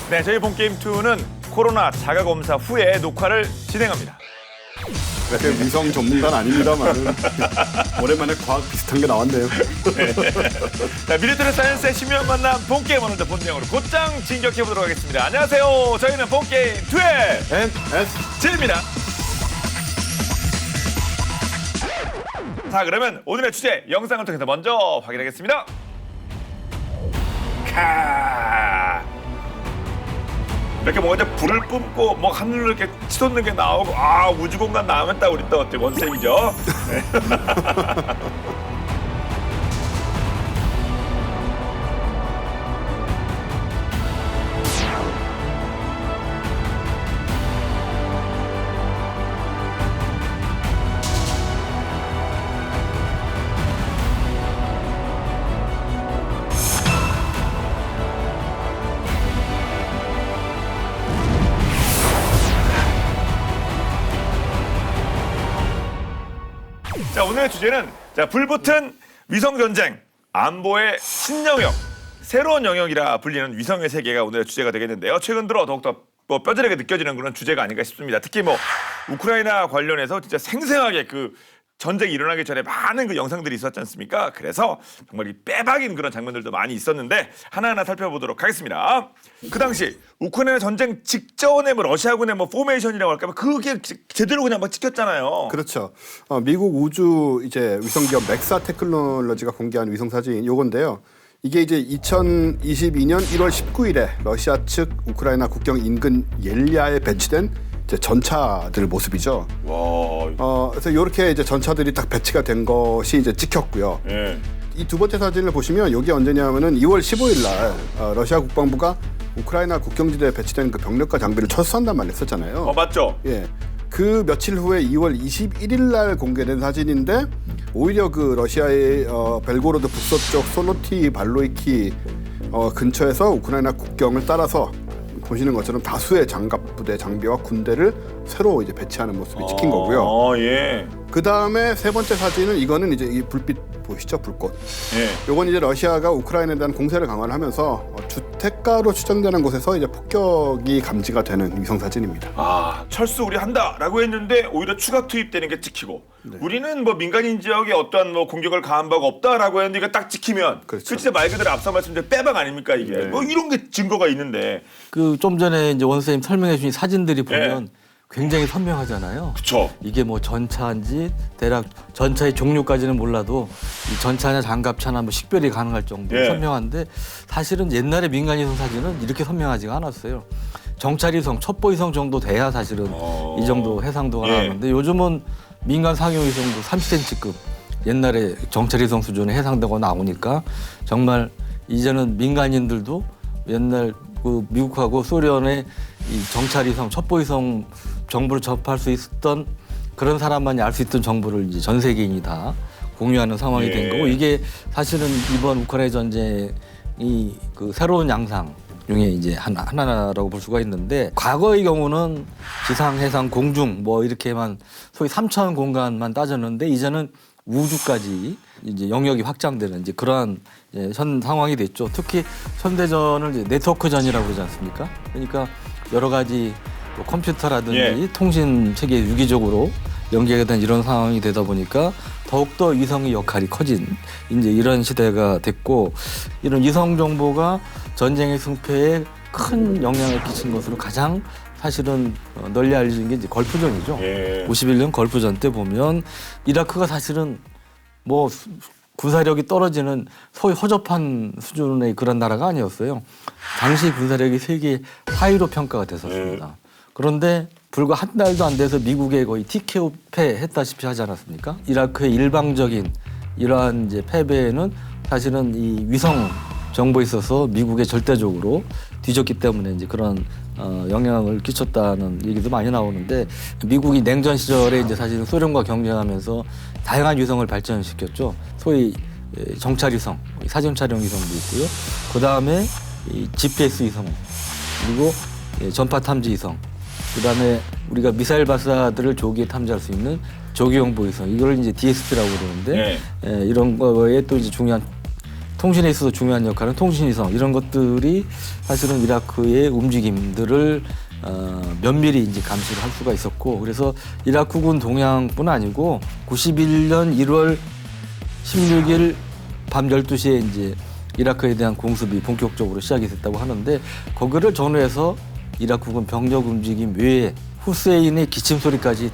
네, 저희 본게임2는 코로나 자가검사 후에 녹화를 진행합니다. 네, 위성 전문가는 아닙니다만 오랜만에 과학 비슷한 게 나왔네요. 자, 미리터리 사이언스의 심연 만남 본게임 오늘도 본내용으로 곧장 진격해보도록 하겠습니다. 안녕하세요. 저희는 본게임2의 NSG입니다. 자, 그러면 오늘의 주제 영상을 통해서 먼저 확인하겠습니다. 이렇게 뭔가 이제 불을 뿜고 뭐 하늘로 이렇게 치솟는 게 나오고 우주공간 나오면 딱 우리 또 원쌤이죠. 네. 자, 오늘의 주제는 불붙은 위성 전쟁, 안보의 신영역, 새로운 영역이라 불리는 위성의 세계가 오늘의 주제가 되겠는데요. 최근 들어 더욱더 뼈저리게 느껴지는 그런 주제가 아닌가 싶습니다. 특히 우크라이나 관련해서 진짜 생생하게 그 전쟁이 일어나기 전에 많은 그 영상들이 있었지 않습니까? 그래서 정말 이 빼박인 그런 장면들도 많이 있었는데 하나하나 살펴보도록 하겠습니다. 그 당시 우크라이나 전쟁 직전에 러시아군의 포메이션이라고 할까 그게 제대로 그냥 찍혔잖아요. 그렇죠. 미국 우주 위성 기업 맥사 테크놀로지가 공개한 위성 사진 요건데요. 이게 이제 2022년 1월 19일에 러시아 측 우크라이나 국경 인근 옐리아에 배치된 전차들 모습이죠. 와. 그래서 이렇게 이제 전차들이 딱 배치가 된 것이 이제 찍혔고요. 예. 이 두 번째 사진을 보시면 여기 언제냐면은 2월 15일 날 러시아 국방부가 우크라이나 국경지대에 배치된 그 병력과 장비를 철수한단 말을 했었잖아요. 맞죠? 예. 그 며칠 후에 2월 21일 날 공개된 사진인데 오히려 그 러시아의 벨고로드 북서쪽 솔로티 발로이키 근처에서 우크라이나 국경을 따라서 보시는 것처럼 다수의 장갑 부대 장비와 군대를 새로 이제 배치하는 모습이 찍힌 거고요. 예. 그 다음에 세 번째 사진은 이거는 이제 이 불빛 보이시죠? 불꽃. 예. 요건 이제 러시아가 우크라이나에 대한 공세를 강화를 하면서 주택가로 추정되는 곳에서 이제 폭격이 감지가 되는 위성 사진입니다. 철수 우리 한다라고 했는데 오히려 추가 투입되는 게 찍히고 우리는 민간인 지역에 어떠한 공격을 가한 바가 없다라고 했는데 이거 딱 찍히면 그렇죠. 그 진짜 말 그대로 앞서 말씀드린 빼박 아닙니까 이게 이런 게 증거가 있는데 그 좀 전에 이제 원선생님 설명해 주신 사진들이 보면 굉장히 선명하잖아요. 그쵸. 이게 전차인지 대략 전차의 종류까지는 몰라도 이 전차나 장갑차나 식별이 가능할 정도로 선명한데 사실은 옛날에 민간위성 사진은 이렇게 선명하지가 않았어요. 정찰위성, 첩보위성 정도 돼야 사실은 이 정도 해상도가 나왔는데 요즘은 민간 상용위성도 30cm급 옛날에 정찰위성 수준의 해상도가 나오니까 정말 이제는 민간인들도 옛날 그 미국하고 소련의 이 정찰위성, 첩보위성 정보를 접할 수 있었던 그런 사람만이 알 수 있던 정보를 이제 전 세계인이 다 공유하는 상황이 된 거고 이게 사실은 이번 우크라이나 전쟁이 그 새로운 양상 중에 이제 하나라고 볼 수가 있는데 과거의 경우는 지상, 해상, 공중 이렇게만 소위 3차원 공간만 따졌는데 이제는 우주까지 이제 영역이 확장되는 이제 그러한 현 상황이 됐죠. 특히 현대전을 이제 네트워크전이라고 그러지 않습니까? 그러니까 여러 가지 컴퓨터라든지 통신 체계 유기적으로 연계가 된 이런 상황이 되다 보니까 더욱더 위성의 역할이 커진 이제 이런 시대가 됐고 이런 위성 정보가 전쟁의 승패에 큰 영향을 끼친 것으로 가장 사실은 널리 알려진 게 이제 걸프전이죠. 51년 걸프전 때 보면 이라크가 사실은 군사력이 떨어지는 소위 허접한 수준의 그런 나라가 아니었어요. 당시 군사력이 세계 4위로 평가가 됐었습니다. 그런데 불과 한 달도 안 돼서 미국에 거의 TKO 패했다시피 하지 않았습니까? 이라크의 일방적인 이러한 이제 패배는 사실은 이 위성 정보에 있어서 미국에 절대적으로 뒤졌기 때문에 이제 그런 영향을 끼쳤다는 얘기도 많이 나오는데 미국이 냉전 시절에 이제 사실은 소련과 경쟁하면서 다양한 위성을 발전시켰죠. 소위 정찰 위성, 사진 촬영 위성도 있고요. 그 다음에 GPS 위성 그리고 전파 탐지 위성. 그 다음에 우리가 미사일 발사들을 조기에 탐지할 수 있는 조기용보 위성. 이걸 이제 DSP라고 그러는데 이런 거에 또 이제 중요한 통신에 있어서 중요한 역할은 통신위성 이런 것들이 사실은 이라크의 움직임들을 면밀히 이제 감시를 할 수가 있었고 그래서 이라크군 동향뿐 아니고 91년 1월 16일 밤 12시에 이제 이라크에 대한 공습이 본격적으로 시작이 됐다고 하는데 거기를 전후해서 이라크군 병력 움직임 외에 후세인의 기침 소리까지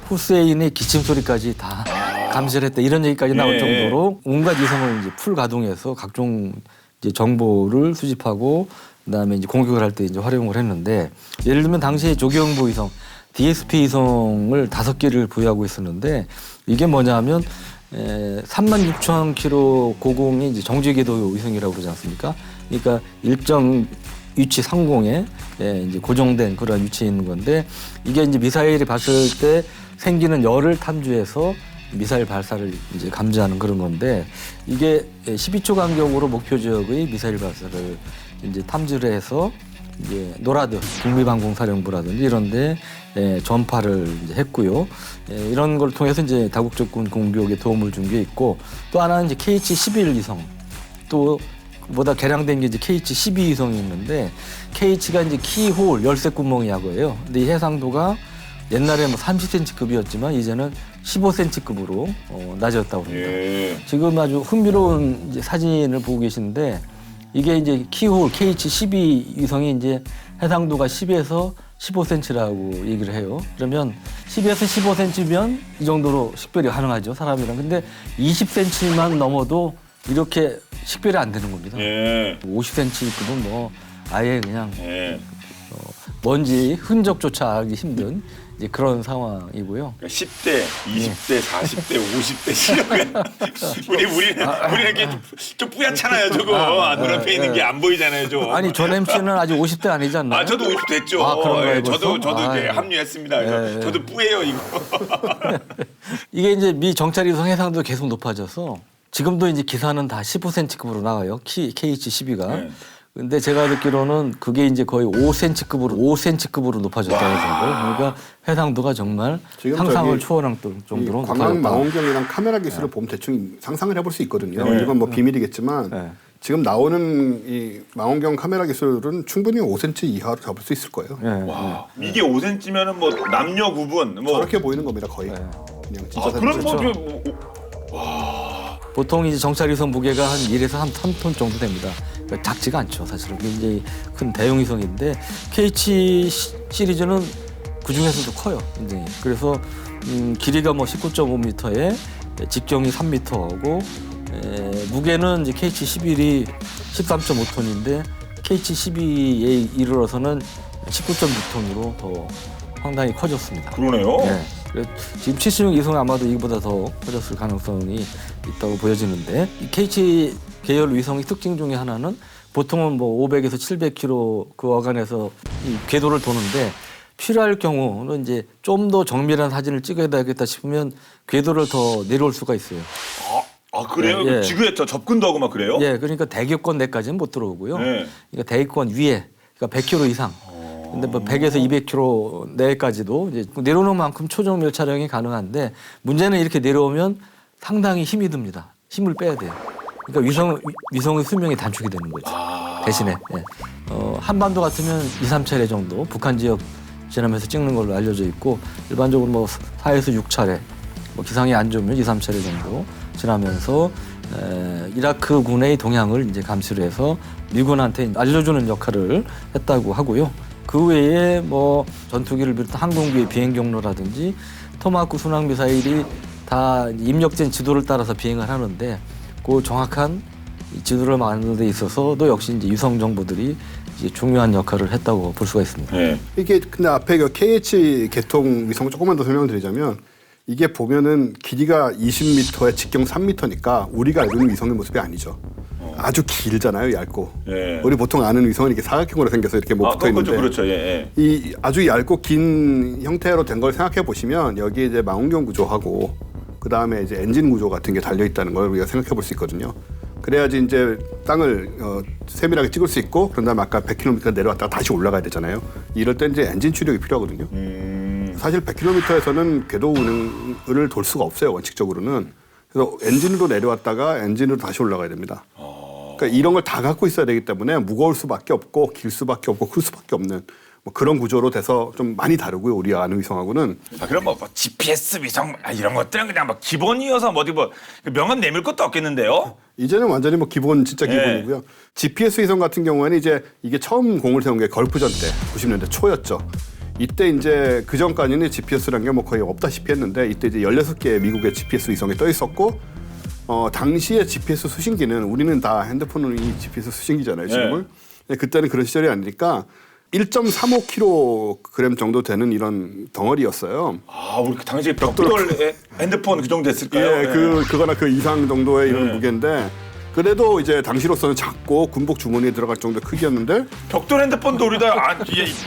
다 감시를 했다 이런 얘기까지 나올 정도로 온갖 위성을 이제 풀 가동해서 각종 이제 정보를 수집하고 그다음에 이제 공격을 할 때 이제 활용을 했는데 예를 들면 당시에 조경보 위성 DSP 위성을 5개를 보유하고 있었는데 이게 뭐냐면 36,000km 고공이 이제 정지 궤도 위성이라고 그러지 않습니까? 그러니까 일정 위치 상공에 이제 고정된 그런 위치에 있는 건데 이게 이제 미사일이 봤을 때 생기는 열을 탐지해서 미사일 발사를 이제 감지하는 그런 건데 이게 12초 간격으로 목표 지역의 미사일 발사를 이제 탐지를 해서 이제 노라드 국립항공사령부라든지 이런데 전파를 이제 했고요. 이런 걸 통해서 이제 다국적군 공격에 도움을 준 게 있고 또 하나는 이제 KH-11 위성 또 보다 개량된 게 이제 KH-12 위성이 있는데 KH가 이제 키홀 열쇠 구멍이라고요. 근데 이 해상도가 옛날에 뭐 30cm급이었지만 이제는 15cm급으로 낮아졌다고 합니다. 지금 아주 흥미로운 이제 사진을 보고 계시는데 이게 이제 키홀 KH-12 위성이 이제 해상도가 10에서 15cm라고 얘기를 해요. 그러면 10에서 15cm면 이 정도로 식별이 가능하죠, 사람이랑. 근데 20cm만 넘어도 이렇게 식별이 안 되는 겁니다. 50cm급은 뭐 아예 그냥 뭔지 흔적조차 알기 힘든 이제 그런 상황이고요. 그러니까 10대, 20대, 40대, 50대 시력은 우리는 이렇게 좀 뿌옇잖아요, 저거. 눈앞에 있는 게 안 보이잖아요, 저. 아니 전 MC는 아직 50대 아니지 않나요? 저도 50대 했죠. 아, 그런가요, 저도 벌써? 이제 합류했습니다. 저도 뿌예요, 이거. 이게 이제 미 정찰 위성 해상도 계속 높아져서 지금도 이제 기사는 다 15cm급으로 나와요. KH-12가. 근데 제가 듣기로는 그게 이제 거의 5cm급으로 높아졌다고 하더라고요. 그러니까 해상도가 정말 지금 상상을 저기 초월할 정도로 광학 높아졌다. 망원경이랑 카메라 기술을 보면 대충 상상을 해볼 수 있거든요. 이건 뭐 비밀이겠지만 지금 나오는 이 망원경 카메라 기술은 충분히 5cm 이하로 잡을 수 있을 거예요. 와, 이게 5cm면은 뭐 남녀 구분 뭐 저렇게 보이는 겁니다, 거의. 그냥 진짜 그럼 사진. 보통 이제 정찰 위성 무게가 한 1에서 한 3톤 정도 됩니다. 그러니까 작지가 않죠, 사실은. 굉장히 큰 대형 위성인데 KH 시리즈는 그 중에서도 커요, 굉장히. 그래서 길이가 뭐 19.5m에 직경이 3m고 무게는 이제 KH-11이 13.5톤인데 KH-12에 이르러서는 19.6톤으로 더 상당히 커졌습니다. 그러네요. 그래서 지금 76 위성은 아마도 이보다 더 커졌을 가능성이 있다고 보여지는데 이 KH 계열 위성의 특징 중에 하나는 보통은 뭐 500에서 700km 그 어간에서 이 궤도를 도는데 필요할 경우는 이제 좀 더 정밀한 사진을 찍어야 되겠다 싶으면 궤도를 더 내려올 수가 있어요. 그래요? 예. 지구에 접근도 하고 막 그래요? 예, 그러니까 대기권 내까지는 못 들어오고요. 네. 그러니까 대기권 위에, 그러니까 100km 이상. 근데 뭐 100에서 200km 내까지도 이제 내려오는 만큼 초정밀 촬영이 가능한데 문제는 이렇게 내려오면 상당히 힘이 듭니다. 힘을 빼야 돼요. 그러니까 위성의 수명이 단축이 되는 거죠. 대신에 한반도 같으면 2, 3차례 정도 북한 지역 지나면서 찍는 걸로 알려져 있고 일반적으로 뭐 4에서 6차례, 뭐 기상이 안 좋으면 2, 3차례 정도 지나면서 이라크 군의 동향을 이제 감시를 해서 미군한테 알려주는 역할을 했다고 하고요. 그 외에 뭐 전투기를 비롯한 항공기의 비행 경로라든지 토마호크 순항 미사일이 다 입력된 지도를 따라서 비행을 하는데 그 정확한 지도를 만드는 데 있어서도 역시 이제 위성 정보들이 이제 중요한 역할을 했다고 볼 수가 있습니다. 이게 근데 앞에 그 KH 계통 위성 조금만 더 설명을 드리자면 이게 보면은 길이가 20m에 직경 3m니까 우리가 알고 있는 위성의 모습이 아니죠. 아주 길잖아요, 얇고. 우리 보통 아는 위성은 이렇게 사각형으로 생겨서 이렇게 뭐 붙어 있는데, 그렇죠. 이 아주 얇고 긴 형태로 된 걸 생각해 보시면 여기에 이제 망원경 구조하고 그 다음에 이제 엔진 구조 같은 게 달려 있다는 걸 우리가 생각해 볼 수 있거든요. 그래야지 이제 땅을 세밀하게 찍을 수 있고 그런 다음에 아까 100km 내려왔다가 다시 올라가야 되잖아요. 이럴 때 이제 엔진 추력이 필요하거든요. 사실 100km에서는 궤도 운행을 돌 수가 없어요, 원칙적으로는. 그래서 엔진으로 내려왔다가 엔진으로 다시 올라가야 됩니다. 그러니까 이런 걸 다 갖고 있어야 되기 때문에 무거울 수밖에 없고 길 수밖에 없고 클 수밖에 없는 뭐 그런 구조로 돼서 좀 많이 다르고요. 우리가 아는 위성하고는. 그럼 뭐 GPS 위성 이런 것들은 그냥 뭐 기본이어서 뭐 어디 뭐 명함 내밀 것도 없겠는데요? 이제는 완전히 뭐 기본 진짜 예. 기본이고요. GPS 위성 같은 경우에는 이제 이게 처음 공을 세운 게 걸프전 때 90년대 초였죠. 이때 이제 그 전까지는 GPS라는 게 뭐 거의 없다시피 했는데 이때 이제 16개의 미국의 GPS 위성이 떠 있었고 당시에 GPS 수신기는 우리는 다 핸드폰은 이 GPS 수신기잖아요, 지금은. 근데 그때는 그런 시절이 아니니까 1.35kg 정도 되는 이런 덩어리였어요. 아, 우리 그 당시에 벽돌 핸드폰 그 정도 됐을까요? 예, 그거나 그 이상 정도의 이런 네. 무게인데 그래도 이제 당시로서는 작고 군복 주머니에 들어갈 정도 크기였는데 벽돌 핸드폰도 우리 다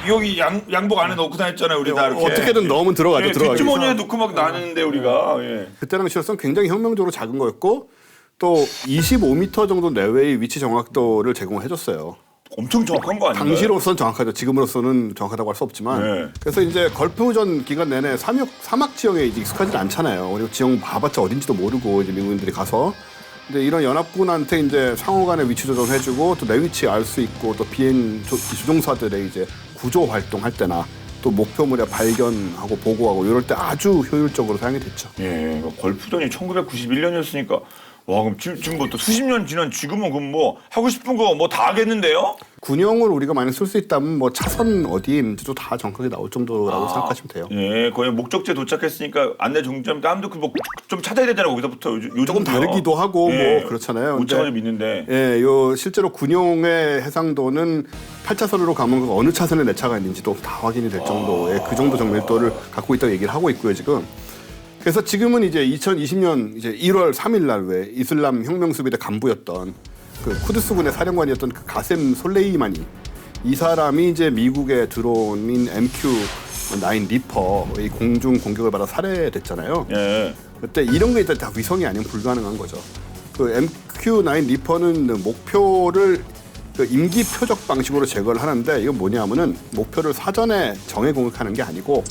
여기 양복 안에 넣고 다녔잖아요, 우리 다 이렇게. 어떻게든 넣으면 들어가죠. 예, 들어가기 뒷주머니에 위해서. 넣고 막 다녔는데 우리가. 예. 그때 당시로서는 굉장히 혁명적으로 작은 거였고 또 25m 정도 내외의 위치 정확도를 제공해줬어요. 엄청 정확한 거 아닌가요? 당시로서는 정확하죠. 지금으로서는 정확하다고 할 수 없지만 네. 그래서 이제 걸프전 기간 내내 사막 지형에 이제 익숙하지 않잖아요. 그리고 지형 봐봤자 어딘지도 모르고 이제 미국인들이 가서 근데 이런 연합군한테 이제 상호간의 위치 조정해주고 또 내 위치 알 수 있고 또 비행 조종사들의 이제 구조 활동할 때나 또 목표물의 발견하고 보고하고 이럴 때 아주 효율적으로 사용이 됐죠. 예, 걸프전이 1991년이었으니까 와 그럼 지금 뭐 또 수십 년 지난 지금은 그럼 뭐 하고 싶은 거 뭐 다 하겠는데요? 군용을 우리가 만약 쓸 수 있다면 뭐 차선 어디에 있는지도 다 정확하게 나올 정도라고 생각하시면 돼요. 예, 거의 목적지에 도착했으니까 안내 종점 다음도 그 뭐 좀 찾아야 되잖아요. 거기서부터 요즘 조금 다르기도 하고 뭐 그렇잖아요. 오차가 근데 좀 있는데. 예, 요 실제로 군용의 해상도는 8차선으로 가면 그 어느 차선에 내 차가 있는지도 다 확인이 될 정도의 그 정도 정밀도를 갖고 있다고 얘기를 하고 있고요, 지금. 그래서 지금은 이제 2020년 이제 1월 3일 날 왜 이슬람 혁명 수비대 간부였던 그 쿠드스군의 사령관이었던 그 가셈 솔레이마니 이 사람이 이제 미국의 드론인 MQ-9 리퍼의 공중 공격을 받아 살해됐잖아요. 예. 그때 이런 게 일단 다 위성이 아니면 불가능한 거죠. 그 MQ-9 리퍼는 목표를 그 임기 표적 방식으로 제거를 하는데 이건 뭐냐면은 목표를 사전에 정해 공격하는 게 아니고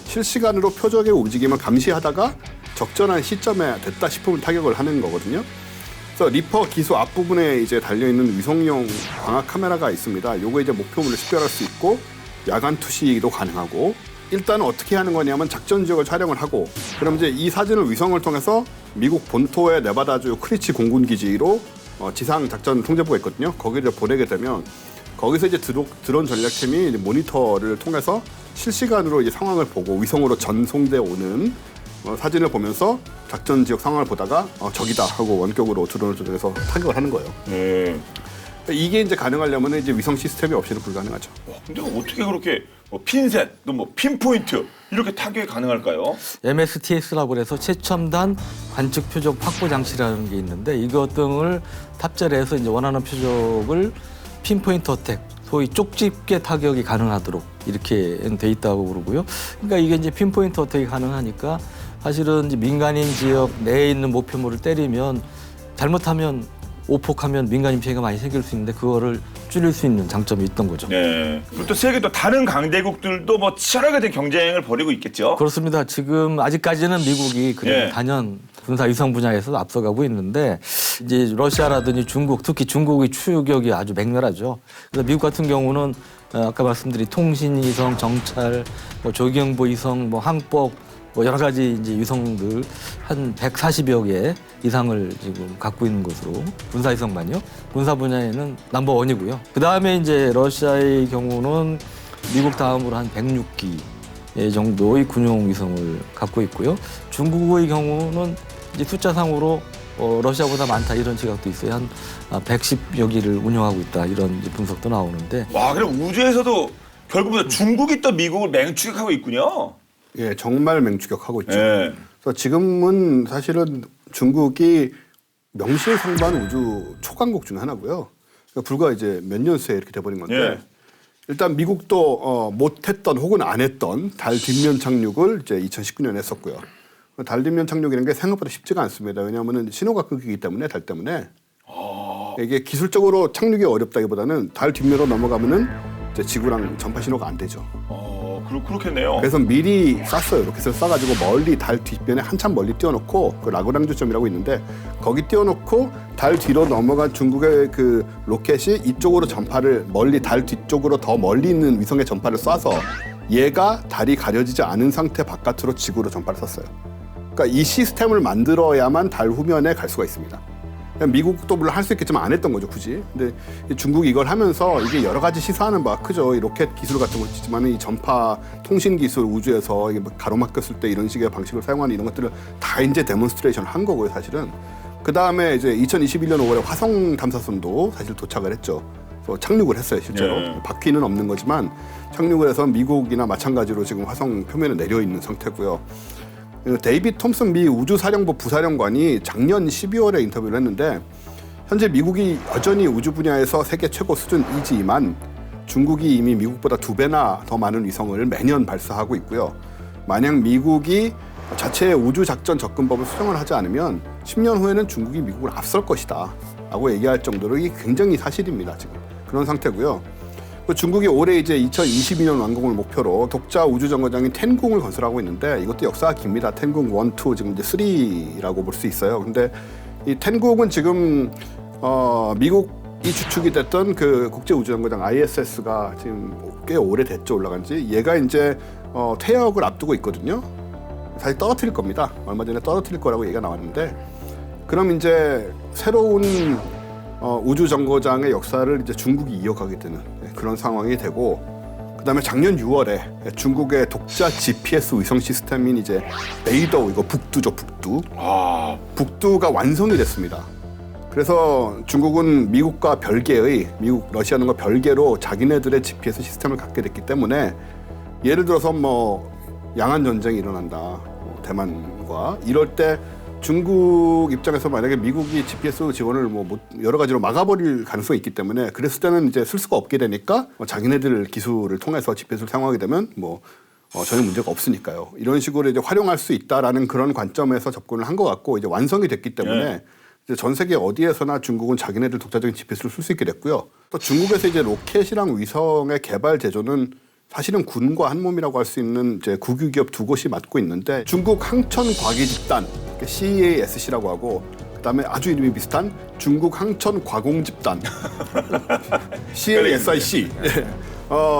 실시간으로 표적의 움직임을 감시하다가 적절한 시점에 됐다 싶으면 타격을 하는 거거든요. 그래서 리퍼 기수 앞부분에 이제 달려 있는 위성용 광학 카메라가 있습니다. 요거 이제 목표물을 식별할 수 있고 야간 투시도 가능하고 일단 어떻게 하는 거냐면 작전 지역을 촬영을 하고 그럼 이제 이 사진을 위성을 통해서 미국 본토의 네바다주 크리치 공군 기지로 지상 작전 통제부가 있거든요. 거기를 보내게 되면 거기서 이제 드론 전략팀이 이제 모니터를 통해서 실시간으로 이제 상황을 보고 위성으로 전송돼 오는 사진을 보면서 작전 지역 상황을 보다가 적이다 하고 원격으로 드론을 조정해서 타격을 하는 거예요. 예. 이게 이제 가능하려면 이제 위성 시스템이 없이는 불가능하죠. 근데 어떻게 그렇게 뭐 핀셋 또 뭐 핀포인트 이렇게 타격이 가능할까요? MSTS라고 해서 최첨단 관측 표적 확보 장치라는 게 있는데 이것 등을 탑재를 해서 이제 원하는 표적을 핀포인트 어택, 소위 쪽집게 타격이 가능하도록 이렇게 돼 있다고 그러고요. 그러니까 이게 이제 핀포인트 어택이 가능하니까 사실은 이제 민간인 지역 내에 있는 목표물을 때리면 잘못하면 오폭하면 민간인 피해가 많이 생길 수 있는데 그거를 줄일 수 있는 장점이 있던 거죠. 네. 그리고 또 세계 또 다른 강대국들도 뭐 치열하게 된 경쟁을 벌이고 있겠죠. 그렇습니다. 지금 아직까지는 미국이 그래도 예. 단연 군사 위성 분야에서 앞서가고 있는데 이제 러시아라든지 중국, 특히 중국의 추격이 아주 맹렬하죠. 그래서 미국 같은 경우는 아까 말씀드린 통신 위성, 정찰, 뭐 조경보 위성, 뭐 항법 뭐 여러 가지 이제 위성들 한 140여 개 이상을 지금 갖고 있는 것으로 군사 위성만요. 군사 분야에는 넘버 원이고요. 그 다음에 이제 러시아의 경우는 미국 다음으로 한 106기 정도의 군용 위성을 갖고 있고요. 중국의 경우는 이제 숫자상으로 러시아보다 많다 이런 지각도 있어요. 한 110여 기를 운영하고 있다 이런 이제 분석도 나오는데. 와, 그럼 우주에서도 결국은 중국이 또 미국을 맹추격하고 있군요. 예, 정말 맹추격하고 있죠. 예. 그래서 지금은 사실은 중국이 명실상부한 우주 초강국 중 하나고요. 그러니까 불과 이제 몇 년 새에 이렇게 돼버린 건데 예. 일단 미국도 못했던 혹은 안 했던 달 뒷면 착륙을 이제 2019년에 했었고요. 달 뒷면 착륙이라는 게 생각보다 쉽지가 않습니다. 왜냐하면 신호가 끊기기 때문에 달 때문에 이게 기술적으로 착륙이 어렵다기보다는 달 뒷면으로 넘어가면은 이제 지구랑 전파 신호가 안 되죠. 그렇겠네요. 그래서 미리 쐈어요. 이렇게 해서 쏴가지고 멀리 달 뒷변에 한참 멀리 띄워놓고 그 라그랑주점이라고 있는데 거기 띄워놓고 달 뒤로 넘어간 중국의 그 로켓이 이쪽으로 전파를 멀리 달 뒤쪽으로 더 멀리 있는 위성의 전파를 쏴서 얘가 달이 가려지지 않은 상태 바깥으로 지구로 전파를 쐈어요. 그러니까 이 시스템을 만들어야만 달 후면에 갈 수가 있습니다. 미국도 물론 할 수 있겠지만 안 했던 거죠, 굳이. 근데 중국이 이걸 하면서 이게 여러 가지 시사하는 바가 크죠. 이 로켓 기술 같은 거 있지만 이 전파 통신 기술 우주에서 이게 뭐 가로막혔을 때 이런 식의 방식을 사용하는 이런 것들을 다 이제 데몬스트레이션 한 거고요, 사실은. 그 다음에 이제 2021년 5월에 화성 탐사선도 사실 도착을 했죠. 그래서 착륙을 했어요, 실제로. 네. 바퀴는 없는 거지만 착륙을 해서 미국이나 마찬가지로 지금 화성 표면에 내려 있는 상태고요. 데이빗 톰슨 미 우주사령부 부사령관이 작년 12월에 인터뷰를 했는데 현재 미국이 여전히 우주 분야에서 세계 최고 수준이지만 중국이 이미 미국보다 2배나 더 많은 위성을 매년 발사하고 있고요. 만약 미국이 자체의 우주작전 접근법을 수정을 하지 않으면 10년 후에는 중국이 미국을 앞설 것이다 라고 얘기할 정도로 이게 굉장히 사실입니다. 지금 그런 상태고요. 중국이 올해 이제 2022년 완공을 목표로 독자 우주정거장인 텐궁을 건설하고 있는데 이것도 역사가 깁니다. 텐궁 1, 2 지금 이제 3라고 볼 수 있어요. 근데 이 텐궁은 지금 미국이 주축이 됐던 그 국제 우주정거장 ISS가 지금 꽤 오래됐죠, 올라간 지. 얘가 이제 퇴역을 앞두고 있거든요. 사실 떨어뜨릴 겁니다. 얼마 전에 떨어뜨릴 거라고 얘기가 나왔는데 그럼 이제 새로운 우주 정거장의 역사를 이제 중국이 이어가게 되는 그런 상황이 되고, 그다음에 작년 6월에 중국의 독자 GPS 위성 시스템인 이제 베이더, 이거 북두죠, 북두. 북두가 완성이 됐습니다. 그래서 중국은 미국과 별개의, 미국, 러시아는 거 별개로 자기네들의 GPS 시스템을 갖게 됐기 때문에 예를 들어서 뭐 양안 전쟁이 일어난다, 대만과 이럴 때 중국 입장에서 만약에 미국이 GPS 지원을 뭐 여러 가지로 막아버릴 가능성이 있기 때문에 그랬을 때는 이제 쓸 수가 없게 되니까 자기네들 기술을 통해서 GPS를 사용하게 되면 전혀 문제가 없으니까요. 이런 식으로 이제 활용할 수 있다라는 그런 관점에서 접근을 한 것 같고 이제 완성이 됐기 때문에 이제 전 세계 어디에서나 중국은 자기네들 독자적인 GPS를 쓸 수 있게 됐고요. 또 중국에서 이제 로켓이랑 위성의 개발 제조는 사실은 군과 한 몸이라고 할 수 있는 이제 국유 기업 두 곳이 맡고 있는데 중국 항천과기집단 CASC라고 하고 그다음에 아주 이름이 비슷한 중국 항천과공집단 CASIC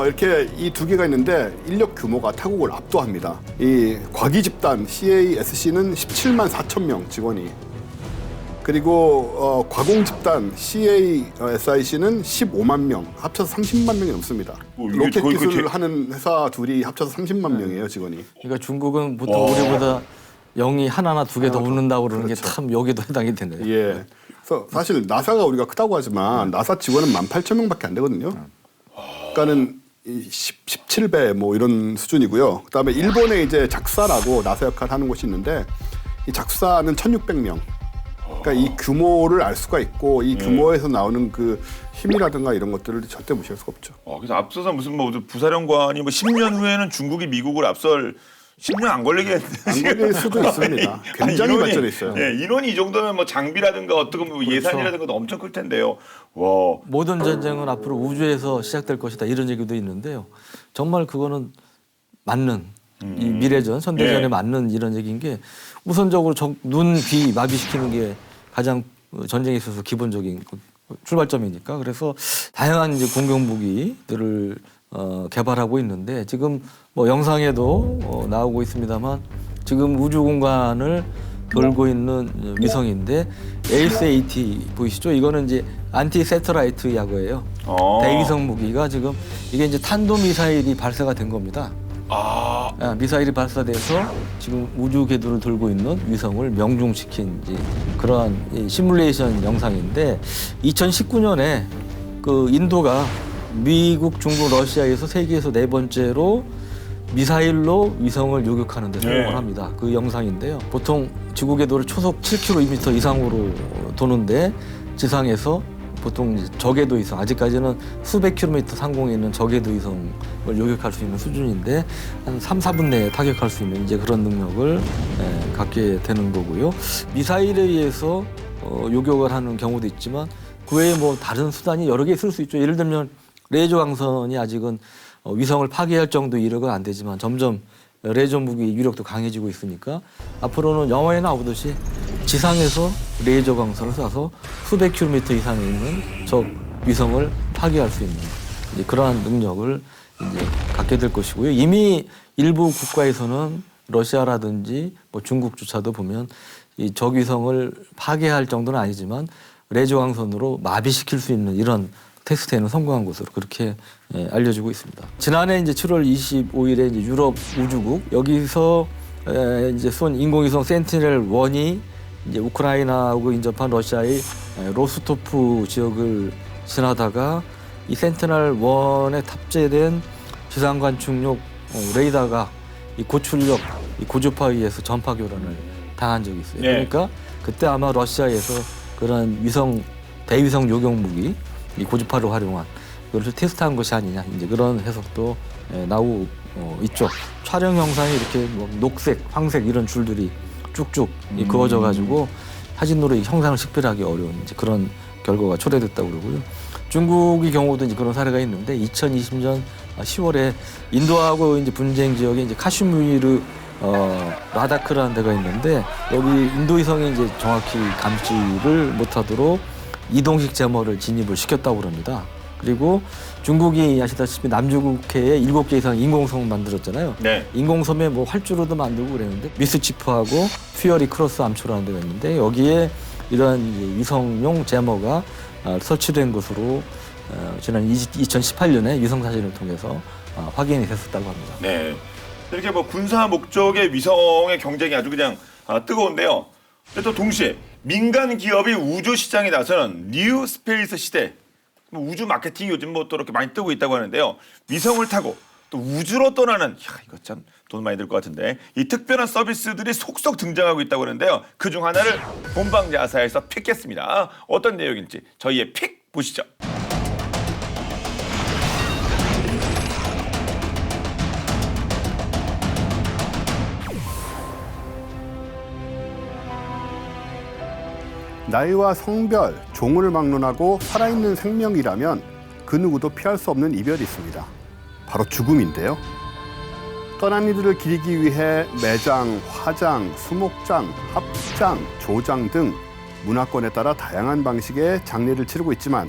이렇게 이 두 개가 있는데 인력 규모가 타국을 압도합니다. 이 과기집단 CASC는 17만 4천 명 직원이, 그리고 과공집단 CASIC는 15만 명, 합쳐서 30만 명이 넘습니다. 로켓 기술을 하는 회사 둘이 합쳐서 30만 명이에요, 직원이. 그러니까 중국은 보통 우리보다 0이 하나나 두 개 더 붙는다고 그러는 게 참 여기도 해당이 되네요. 예. 그래서 사실 나사가 우리가 크다고 하지만 나사 직원은 18,000명밖에 안 되거든요. 그러니까는 17배 뭐 이런 수준이고요. 그다음에 일본에 이제 작사라고 나사 역할을 하는 곳이 있는데 이 작사는 1,600명. 그러니까 이 규모를 알 수가 있고 이 규모에서 나오는 그 힘이라든가 이런 것들을 절대 무시할 수가 없죠. 그래서 앞서서 무슨 뭐 부사령관이 뭐 10년 후에는 중국이 미국을 앞설 10년 안 걸리겠는데. 안 걸릴 수도 있습니다. 굉장히 발전해 있어요. 인원이 이 정도면 뭐 장비라든가 어떻게 뭐 예산이라든가 엄청 클 텐데요. 와. 모든 전쟁은 앞으로 우주에서 시작될 것이다 이런 얘기도 있는데요. 정말 그거는 맞는 이 미래전, 현대전에 맞는 이런 얘기인 게 우선적으로 눈, 귀 마비시키는 게 가장 전쟁에 있어서 기본적인 출발점이니까 그래서 다양한 이제 공격 무기들을 개발하고 있는데 지금 뭐 영상에도 나오고 있습니다만 지금 우주 공간을 돌고 있는 위성인데 ASAT 보이시죠? 이거는 이제 안티 세터라이트 약어예요. 대위성 무기가 지금 이게 이제 탄도 미사일이 발사가 된 겁니다. 미사일이 발사돼서 지금 우주 궤도를 돌고 있는 위성을 명중시킨 그러한 시뮬레이션 영상인데 2019년에 그 인도가 미국, 중국, 러시아에서 세계에서 네 번째로 미사일로 위성을 요격하는 데 성공을 합니다. 그 영상인데요. 보통 지구 궤도를 초속 7km 이상으로 도는데 지상에서 보통 저궤도 위성, 아직까지는 수백 킬로미터 상공에 있는 저궤도 위성을 요격할 수 있는 수준인데 한 3, 4분 내에 타격할 수 있는 이제 그런 능력을 갖게 되는 거고요. 미사일에 의해서 요격을 하는 경우도 있지만 그 외에 뭐 다른 수단이 여러 개 있을 수 있죠. 예를 들면 레이저 광선이 아직은 위성을 파괴할 정도 이력은 안 되지만 점점 레이저 무기 유력도 강해지고 있으니까 앞으로는 영화에 나오듯이 지상에서 레이저 광선을 쏴서 수백 킬로미터 이상에 있는 적 위성을 파괴할 수 있는 이제 그러한 능력을 이제 갖게 될 것이고요. 이미 일부 국가에서는 러시아라든지 뭐 중국조차도 보면 이 적 위성을 파괴할 정도는 아니지만 레이저 광선으로 마비시킬 수 있는 이런 테스트에는 성공한 것으로 그렇게 알려지고 있습니다. 지난해 이제 7월 25일에 이제 유럽 우주국 여기서 이제 쏜 인공위성 센티넬-1이 이제 우크라이나하고 인접한 러시아의 로스토프 지역을 지나다가 이 센티넬-1에 탑재된 지상 관측용 레이더가 이 고출력, 이 고주파에 의해서 전파 교란을 당한 적이 있어요. 네. 그러니까 그때 아마 러시아에서 그런 대위성 요격 무기 이 고주파를 활용한 그것을 테스트한 것이 아니냐 이제 그런 해석도 나오고 있죠. 촬영 영상에 이렇게 뭐 녹색, 황색 이런 줄들이 쭉쭉 그어져 가지고 사진으로 이 형상을 식별하기 어려운 이제 그런 결과가 초래됐다고 그러고요. 중국의 경우도 이제 그런 사례가 있는데 2020년 10월에 인도하고 이제 분쟁 지역에 이제 카슈미르 라다크라는 데가 있는데 여기 인도위성이 이제 정확히 감지를 못하도록 이동식 제머를 진입을 시켰다고 합니다. 그리고 중국이 아시다시피 남중국해에 7개 이상 인공섬 만들었잖아요. 네. 인공섬에 뭐 활주로도 만들고 그랬는데 미스치프하고 퓨어리 크로스 암초라는 데가 있는데 여기에 이런 위성용 제머가 설치된 것으로 지난 2018년에 위성 사진을 통해서 확인이 됐었다고 합니다. 네. 이렇게 뭐 군사 목적의 위성의 경쟁이 아주 그냥 뜨거운데요. 근데 또 동시에 민간 기업이 우주 시장에 나서는 뉴 스페이스 시대, 뭐 우주 마케팅이 요즘 뭐 또 이렇게 많이 뜨고 있다고 하는데요. 위성을 타고 또 우주로 떠나는 이거 참 돈 많이 들 것 같은데 이 특별한 서비스들이 속속 등장하고 있다고 하는데요. 그중 하나를 본방야사에서 픽했습니다. 어떤 내용일지 저희의 픽 보시죠. 나이와 성별, 종을 막론하고 살아있는 생명이라면 그 누구도 피할 수 없는 이별이 있습니다. 바로 죽음인데요. 떠난 이들을 기리기 위해 매장, 화장, 수목장, 합장, 조장 등 문화권에 따라 다양한 방식의 장례를 치르고 있지만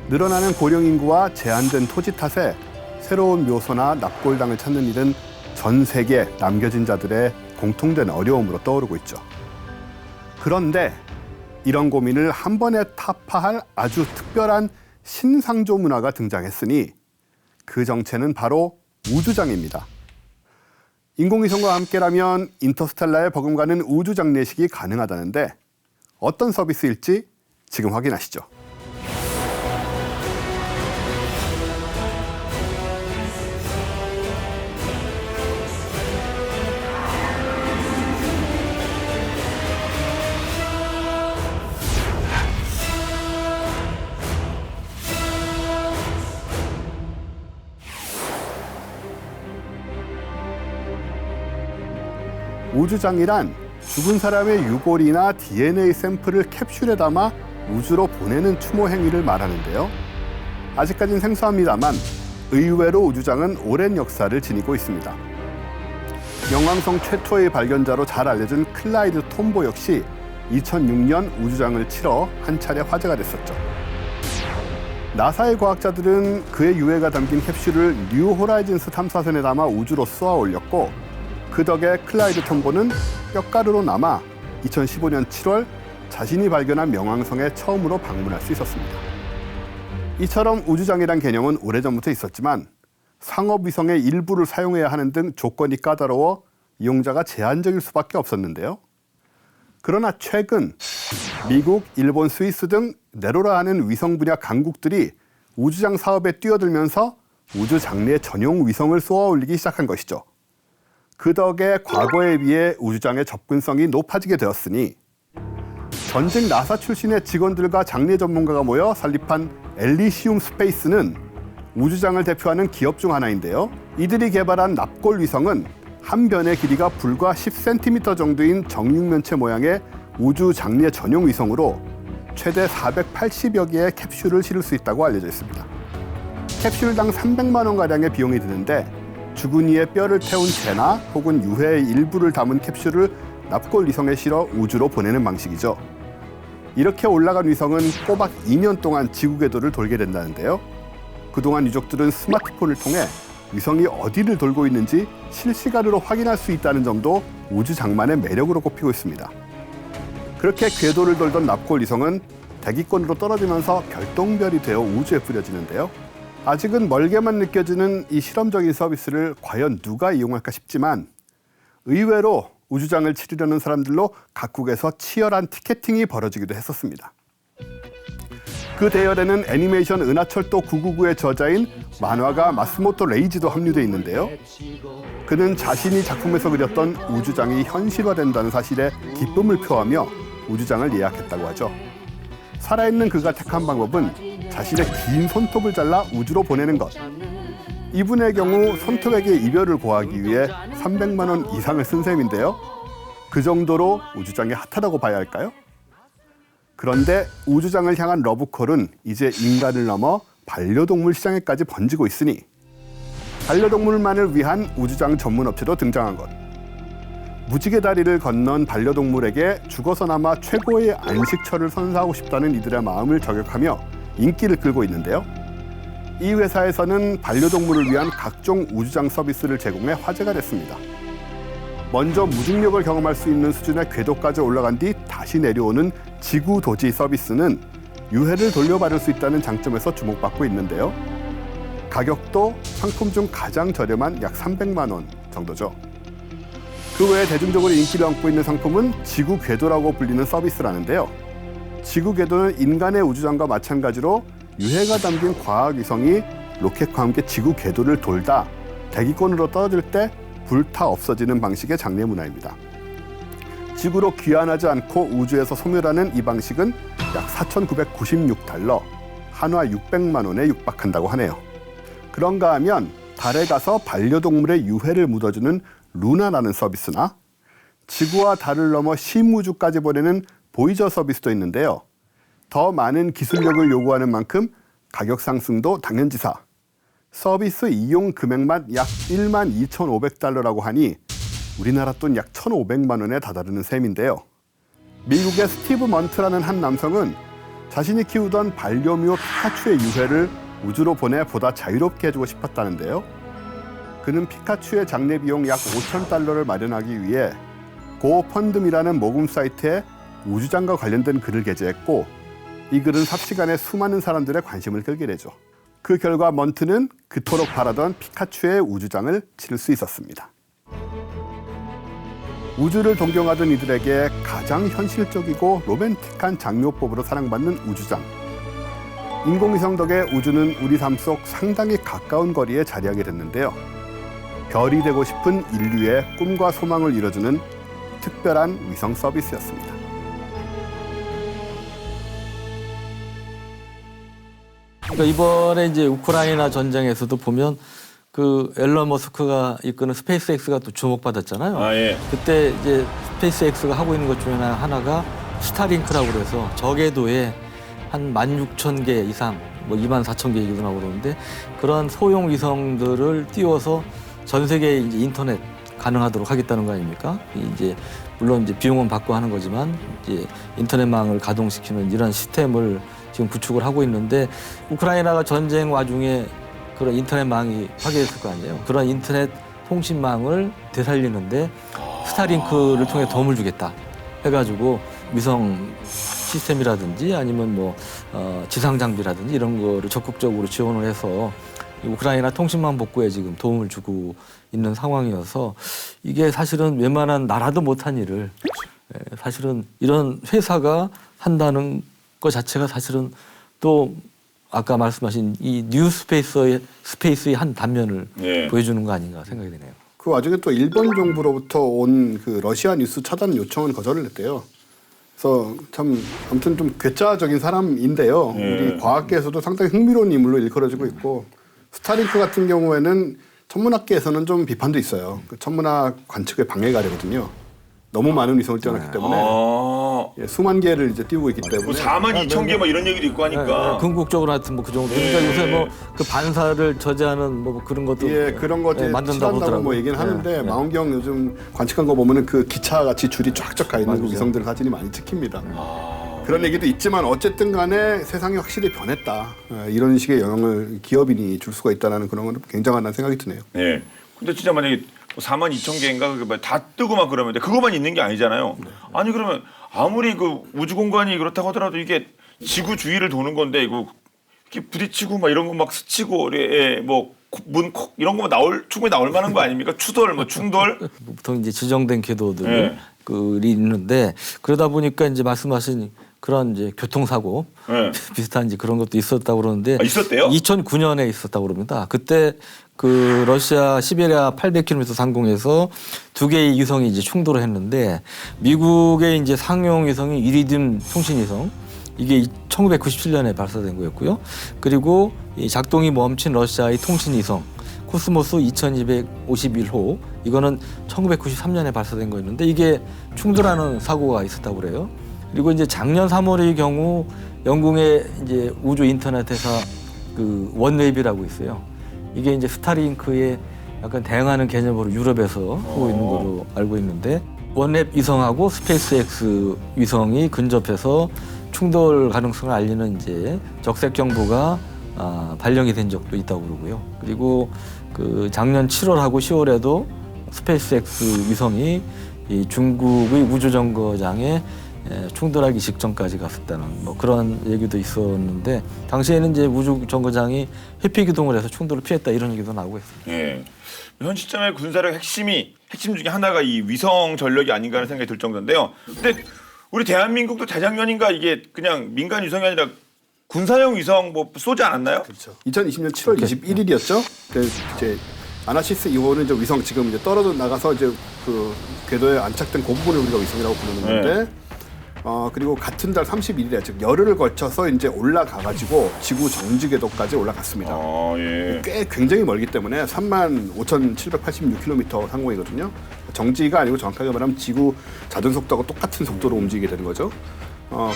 늘어나는 고령 인구와 제한된 토지 탓에 새로운 묘소나 납골당을 찾는 일은 전 세계 남겨진 자들의 공통된 어려움으로 떠오르고 있죠. 그런데 이런 고민을 한 번에 타파할 아주 특별한 신상조 문화가 등장했으니 그 정체는 바로 우주장입니다. 인공위성과 함께라면 인터스텔라에 버금가는 우주장례식이 가능하다는데 어떤 서비스일지 지금 확인하시죠. 우주장이란 죽은 사람의 유골이나 DNA 샘플을 캡슐에 담아 우주로 보내는 추모 행위를 말하는데요. 아직까진 생소합니다만 의외로 우주장은 오랜 역사를 지니고 있습니다. 명왕성 최초의 발견자로 잘 알려진 클라이드 톰보 역시 2006년 우주장을 치러 한 차례 화제가 됐었죠. 나사의 과학자들은 그의 유해가 담긴 캡슐을 뉴 호라이즌스 탐사선에 담아 우주로 쏘아 올렸고 그 덕에 클라이드 톰보는 뼈가루로 남아 2015년 7월 자신이 발견한 명왕성에 처음으로 방문할 수 있었습니다. 이처럼 우주장이란 개념은 오래전부터 있었지만 상업위성의 일부를 사용해야 하는 등 조건이 까다로워 이용자가 제한적일 수밖에 없었는데요. 그러나 최근 미국, 일본, 스위스 등 네로라 하는 위성 분야 강국들이 우주장 사업에 뛰어들면서 우주장례 전용 위성을 쏘아 올리기 시작한 것이죠. 그 덕에 과거에 비해 우주장의 접근성이 높아지게 되었으니 전직 나사 출신의 직원들과 장례 전문가가 모여 설립한 엘리시움 스페이스는 우주장을 대표하는 기업 중 하나인데요. 이들이 개발한 납골 위성은 한 변의 길이가 불과 10cm 정도인 정육면체 모양의 우주 장례 전용 위성으로 최대 480여 개의 캡슐을 실을 수 있다고 알려져 있습니다. 캡슐당 300만 원 가량의 비용이 드는데 죽은 이의 뼈를 태운 재나 혹은 유해의 일부를 담은 캡슐을 납골 위성에 실어 우주로 보내는 방식이죠. 이렇게 올라간 위성은 꼬박 2년 동안 지구 궤도를 돌게 된다는데요. 그동안 유족들은 스마트폰을 통해 위성이 어디를 돌고 있는지 실시간으로 확인할 수 있다는 점도 우주 장만의 매력으로 꼽히고 있습니다. 그렇게 궤도를 돌던 납골 위성은 대기권으로 떨어지면서 별똥별이 되어 우주에 뿌려지는데요. 아직은 멀게만 느껴지는 이 실험적인 서비스를 과연 누가 이용할까 싶지만 의외로 우주장을 치르려는 사람들로 각국에서 치열한 티켓팅이 벌어지기도 했었습니다. 그 대열에는 애니메이션 은하철도 999의 저자인 만화가 마스모토 레이지도 함유돼 있는데요. 그는 자신이 작품에서 그렸던 우주장이 현실화된다는 사실에 기쁨을 표하며 우주장을 예약했다고 하죠. 살아있는 그가 택한 방법은 자신의 긴 손톱을 잘라 우주로 보내는 것. 이분의 경우 손톱에게 이별을 고하기 위해 300만 원 이상을 쓴 셈인데요. 그 정도로 우주장이 핫하다고 봐야 할까요? 그런데 우주장을 향한 러브콜은 이제 인간을 넘어 반려동물 시장에까지 번지고 있으니 반려동물만을 위한 우주장 전문 업체도 등장한 것. 무지개 다리를 건넌 반려동물에게 죽어서나마 최고의 안식처를 선사하고 싶다는 이들의 마음을 저격하며 인기를 끌고 있는데요. 이 회사에서는 반려동물을 위한 각종 우주장 서비스를 제공해 화제가 됐습니다. 먼저 무중력을 경험할 수 있는 수준의 궤도까지 올라간 뒤 다시 내려오는 지구 도지 서비스는 유해를 돌려받을 수 있다는 장점에서 주목받고 있는데요. 가격도 상품 중 가장 저렴한 약 300만 원 정도죠. 그 외에 대중적으로 인기를 얻고 있는 상품은 지구 궤도라고 불리는 서비스라는데요. 지구 궤도는 인간의 우주장과 마찬가지로 유해가 담긴 과학위성이 로켓과 함께 지구 궤도를 돌다 대기권으로 떨어질 때 불타 없어지는 방식의 장례 문화입니다. 지구로 귀환하지 않고 우주에서 소멸하는 이 방식은 약 4,996달러, 한화 600만 원에 육박한다고 하네요. 그런가 하면 달에 가서 반려동물의 유해를 묻어주는 루나라는 서비스나 지구와 달을 넘어 심우주까지 보내는 보이저 서비스도 있는데요. 더 많은 기술력을 요구하는 만큼 가격 상승도 당연지사. 서비스 이용 금액만 약 12,500달러라고 하니 우리나라 돈 약 1,500만 원에 다다르는 셈인데요. 미국의 스티브 먼트라는 한 남성은 자신이 키우던 반려묘 피카츄의 유해를 우주로 보내 보다 자유롭게 해주고 싶었다는데요. 그는 피카츄의 장례 비용 약 5,000달러를 마련하기 위해 고펀드미라는 모금 사이트에 우주장과 관련된 글을 게재했고 이 글은 삽시간에 수많은 사람들의 관심을 끌게 되죠. 그 결과 먼트는 그토록 바라던 피카츄의 우주장을 치를 수 있었습니다. 우주를 동경하던 이들에게 가장 현실적이고 로맨틱한 장료법으로 사랑받는 우주장. 인공위성 덕에 우주는 우리 삶 속 상당히 가까운 거리에 자리하게 됐는데요. 별이 되고 싶은 인류의 꿈과 소망을 이뤄주는 특별한 위성 서비스였습니다. 그러니까 이번에 이제 우크라이나 전쟁에서도 보면 그 앨런 머스크가 이끄는 스페이스X가 또 주목받았잖아요. 아, 예. 그때 이제 스페이스X가 하고 있는 것 중에 하나가 스타링크라고 그래서 저궤도에 한 16,000개 이상, 뭐 24,000개이기도 나오고 그러는데 그런 소형 위성들을 띄워서 전 세계에 이제 인터넷 가능하도록 하겠다는 거 아닙니까? 이제 물론 이제 비용은 받고 하는 거지만 이제 인터넷망을 가동시키는 이런 시스템을 지금 구축을 하고 있는데 우크라이나가 전쟁 와중에 그런 인터넷망이 파괴됐을 거 아니에요. 그런 인터넷 통신망을 되살리는데 스타링크를 통해 도움을 주겠다 해가지고 위성 시스템이라든지 아니면 뭐 지상 장비라든지 이런 거를 적극적으로 지원을 해서 우크라이나 통신망 복구에 지금 도움을 주고 있는 상황이어서 이게 사실은 웬만한 나라도 못한 일을 사실은 이런 회사가 한다는 것 자체가 사실은 또 아까 말씀하신 이 뉴스페이스의 한 단면을 예. 보여주는 거 아닌가 생각이 드네요. 그 와중에 또 일본 정부로부터 온 그 러시아 뉴스 차단 요청은 거절을 했대요. 그래서 참 아무튼 좀 괴짜적인 사람인데요. 우리 과학계에서도 상당히 흥미로운 인물로 일컬어지고 있고 스타링크 같은 경우에는 천문학계에서는 좀 비판도 있어요. 그 천문학 관측에 방해가 되거든요. 너무 많은 위성을 띄워놨기 때문에. 예, 수만 개를 이제 띄우고 있기 때문에 뭐 4만 2천 개 뭐 이런 얘기도 있고 하니까. 궁극적으로 하여튼 뭐 그 정도. 그러니까 요새 뭐 그 반사를 저지하는 뭐 그런 것도 예, 그런 거 이제 만든다고 칠한다고 하더라고요. 뭐 얘기는 하는데 예, 예. 망원경 요즘 관측한 거 보면은 그 기차 같이 줄이 쫙쫙 가 있는 그 맞아요. 위성들 사진이 많이 찍힙니다. 그런 얘기도 있지만 어쨌든 간에 세상이 확실히 변했다. 이런 식의 영향을 기업인이 줄 수가 있다는 그런 건 굉장하다는 생각이 드네요. 네. 근데 진짜 만약에 4만 2천 개인가 그게 다 뜨고 막 그러면 그것만 있는 게 아니잖아요. 아니 그러면 아무리 그 우주 공간이 그렇다고 하더라도 이게 지구 주위를 도는 건데 이거 이렇게 부딪히고 막 이런 거 막 스치고 뭐 문콕 이런 거만 충분히 나올 만한 거 아닙니까? 추돌 뭐 충돌. 보통 이제 지정된 궤도들 네. 그이 있는데 그러다 보니까 이제 말씀하신 그런 이제 교통사고 네. 비슷한 이제 그런 것도 있었다고 그러는데 아, 있었대요? 2009년에 있었다고 그럽니다. 그때 그 러시아 시베리아 800km 상공에서 두 개의 위성이 이제 충돌을 했는데 미국의 이제 상용 위성이 이리듐 통신 위성 이게 1997년에 발사된 거였고요. 그리고 이 작동이 멈춘 러시아의 통신 위성 코스모스 2251호 이거는 1993년에 발사된 거였는데 이게 충돌하는 사고가 있었다고 그래요. 그리고 이제 작년 3월의 경우 영국의 이제 우주 인터넷 회사 그 원웨이브라고 있어요. 이게 이제 스타링크에 약간 대응하는 개념으로 유럽에서 하고 있는 걸로 알고 있는데 원웹 위성하고 스페이스X 위성이 근접해서 충돌 가능성을 알리는 이제 적색 정보가 발령이 된 적도 있다고 그러고요. 그리고 그 작년 7월하고 10월에도 스페이스X 위성이 이 중국의 우주 정거장에 충돌하기 직전까지 갔었다는 뭐 그런 얘기도 있었는데 당시에는 이제 우주 정거장이 회피 기동을 해서 충돌을 피했다 이런 얘기도 나오고 있습니다. 예. 현 시점의 군사력 핵심 중에 하나가 이 위성 전력이 아닌가 하는 생각이 들 정도인데요. 근데 우리 대한민국도 재작년인가 이게 그냥 민간 위성이 아니라 군사용 위성 뭐 쏘지 않았나요? 그렇죠. 2020년 7월 21일이었죠. 이제 아나시스 2호는 이제 위성 지금 이제 떨어져 나가서 이제 그 궤도에 안착된 그 부분을 우리가 위성이라고 부르는 건데. 그리고 같은 달 31일에 즉 열흘을 걸쳐서 이제 올라가가지고 지구 정지 궤도까지 올라갔습니다. 예. 꽤 굉장히 멀기 때문에 35,786km 상공이거든요. 정지가 아니고 정확하게 말하면 지구 자전 속도하고 똑같은 속도로 움직이게 되는 거죠.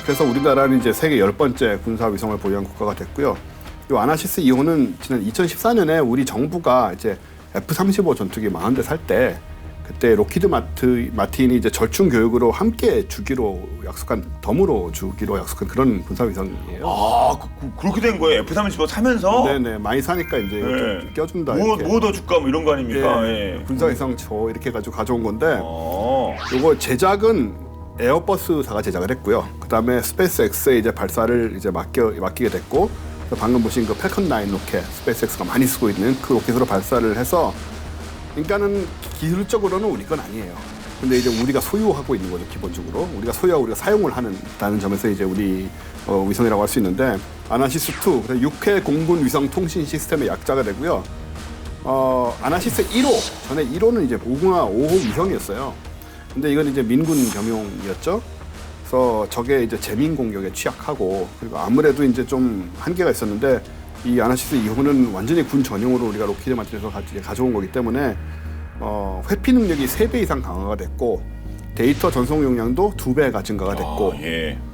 그래서 우리나라는 이제 세계 10번째 군사 위성을 보유한 국가가 됐고요. 이 아나시스 2호는 지난 2014년에 우리 정부가 이제 F-35 전투기 40대 살 때 그때 로키드 마틴이 이제 절충 교육으로 함께 주기로 약속한 덤으로 주기로 약속한 그런 군사 위성이에요. 그렇게 된 거예요. F-35 사면서. 네네 많이 사니까 이제 좀 껴준다. 뭐 이렇게. 더 줄까 뭐 이런 거 아닙니까? 예. 군사 위성 이렇게 해가지고 가져온 건데 어. 요거 제작은 에어버스사가 제작을 했고요. 그다음에 스페이스X에 이제 발사를 이제 맡기게 됐고 방금 보신 그 팰컨 9 로켓 스페이스X가 많이 쓰고 있는 그 로켓으로 발사를 해서 그러니까는 기술적으로는 우리 건 아니에요. 근데 이제 우리가 소유하고 있는 거죠, 기본적으로. 우리가 소유하고 우리가 사용을 하는 점에서 이제 우리 위성이라고 할 수 있는데 아나시스2, 6회 공군 위성 통신 시스템의 약자가 되고요. 아나시스 1호, 전에 1호는 이제 5호 위성이었어요. 근데 이건 이제 민군 겸용이었죠. 그래서 저게 이제 재민 공격에 취약하고 그리고 아무래도 이제 좀 한계가 있었는데 이 아나시스 2호는 완전히 군 전용으로 우리가 로키드 마틴에서 가져온 거기 때문에 회피 능력이 3배 이상 강화가 됐고 데이터 전송 용량도 2배가 증가가 됐고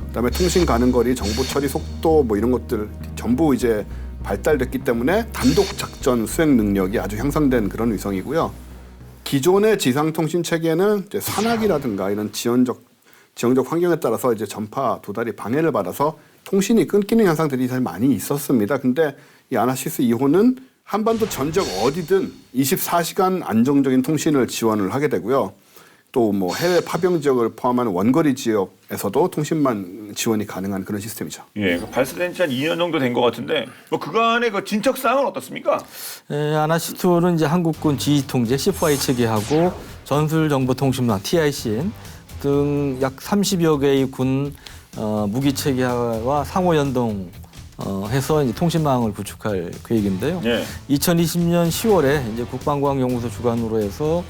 그다음에 통신 가능 거리, 정보 처리 속도 뭐 이런 것들 전부 이제 발달됐기 때문에 단독 작전 수행 능력이 아주 향상된 그런 위성이고요. 기존의 지상 통신 체계는 이제 산악이라든가 이런 지형적 환경에 따라서 이제 전파 도달이 방해를 받아서 통신이 끊기는 현상들이 사실 많이 있었습니다. 근데 이 아나시스 2호는 한반도 전적 어디든 24시간 안정적인 통신을 지원을 하게 되고요. 또 뭐 해외 파병 지역을 포함한 원거리 지역에서도 통신만 지원이 가능한 그런 시스템이죠. 예, 발사된 지 한 2년 정도 된 것 같은데 뭐 그간의 그 진척 사항은 어떻습니까? 아나시스2는 이제 한국군 지휘통제 C4I 체계하고 전술정보통신망 TICN 등 약 30여 개의 군 무기 체계와 상호 연동 해서 이제 통신망을 구축할 계획인데요. 2020년 10월에 이제 국방과학연구소 주관으로 해서